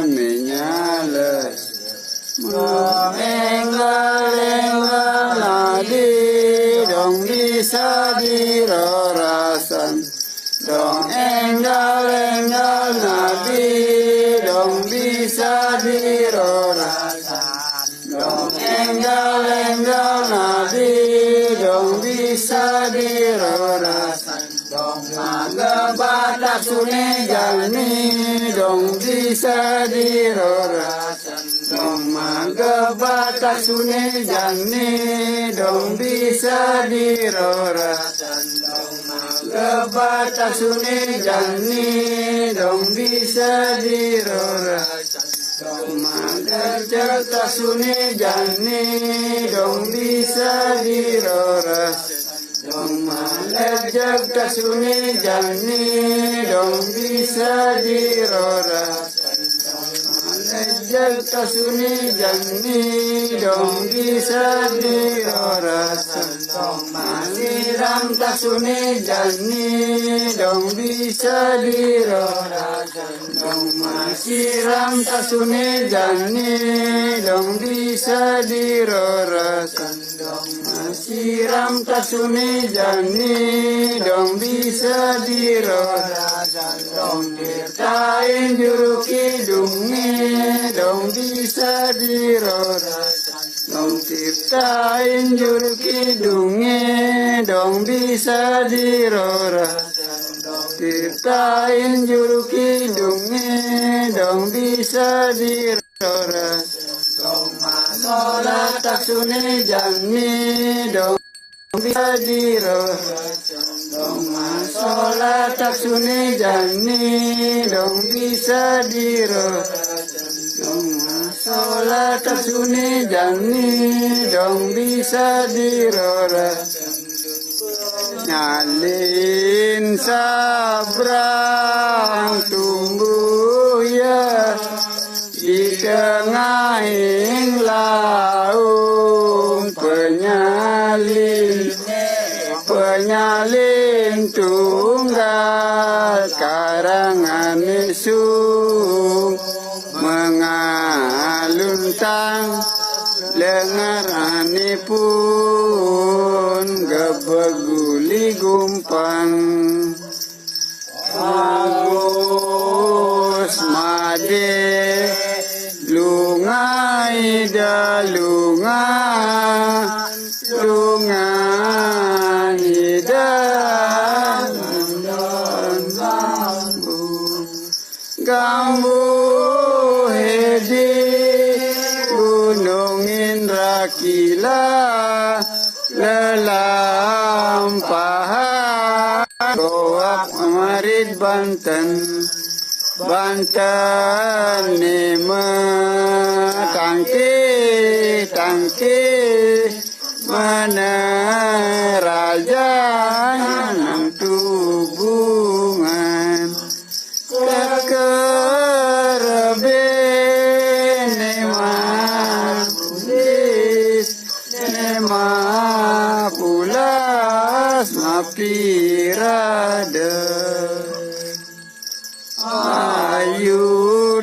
menyala enggal nadi dong bisa dirorasan dong enggal nadi dong bisa dirorasan dong enggal nadi dong bisa dirorasan dong magabadak sune jalmi dong bisa dirorasan dong magabadak sune jalmi dong bisa dirorasan dong magabadak sune jalmi dong bisa dirorasan dong magabadak sune jalmi dong bisa dirorasan dong malajak tasune jalni dong bisa dirorasan dong malajak tasune jalni dong bisa dirorasan dong maliram tasune jalni dong bisa dirorasan dong masiram tasune jalni dong bisa dirorasan dong masiram tasune jalni dong bisa dirorasan dong tirtain juru kidungi dong bisa dirorasan dong tirtain juru kidungi dong bisa dirorasan dong tirtain juru kidungi dong bisa dirorasan dong masola taksune jalni dong bisa dirorasan dong masola taksune jalni dong bisa dirorasan dong masola taksune jalni dong bisa dirorasan nyalin sabrang tumbuh ya di tengah laut penyalin tunggal karangan isung mengaluntang lengarane pun gebeguli gumpang Agus made lungai da lunga hidan gambu hedi gunung Indrakila lelampahan goak marid Banten neme tangki mana raja nang tubungan kekerbe nema pulas mapirade ayu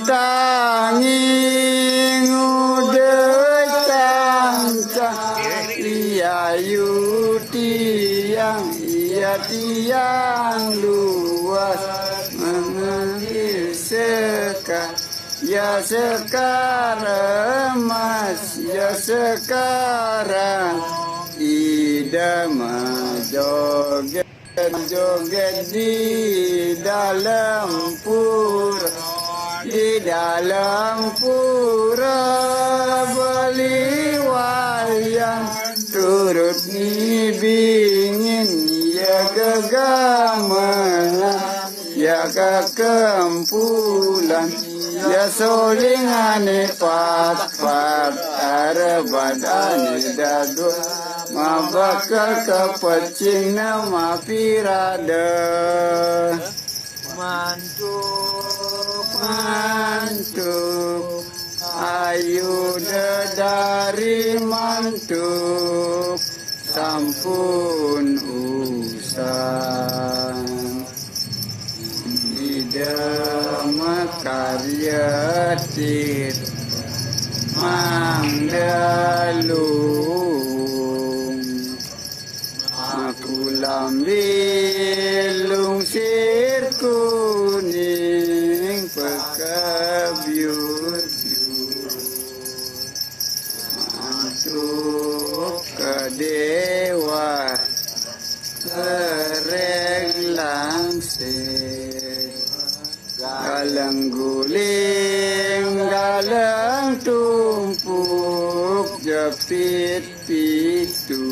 tanging udai tancang ayu tiang tiang luas mengalir ya sekarang mas ya sekarang idama joget di dalam pura beli wayang turut ngibingin ya gegamalan ya kekempulan ya solingane pat arabadane dadu mabakal kepecing nama pirada mantuk ayu dari mantuk sampun usang ida makarya ketit mangdelung aku lambilung sir kuning pekabyut mantuk ke dewa reglang galang guling galang tumpuk jepit pitu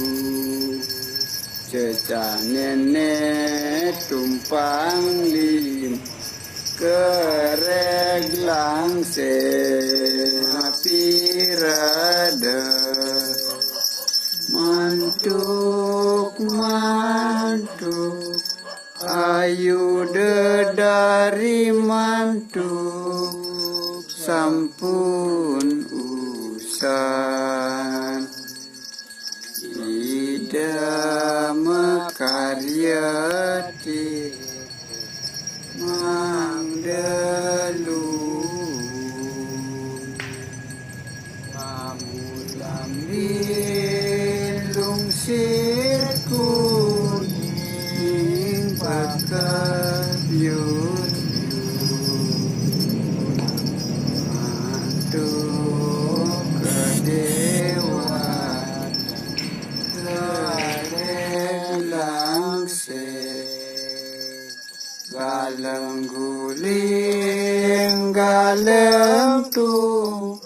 cecah nenek tumpang lim kereglang pirada mantuk ayu dari mantuk sampun usan ida mekaryati mangdelu lambilung sir kuning pekabyut mantuk ke dewa reglang galang guling galang tung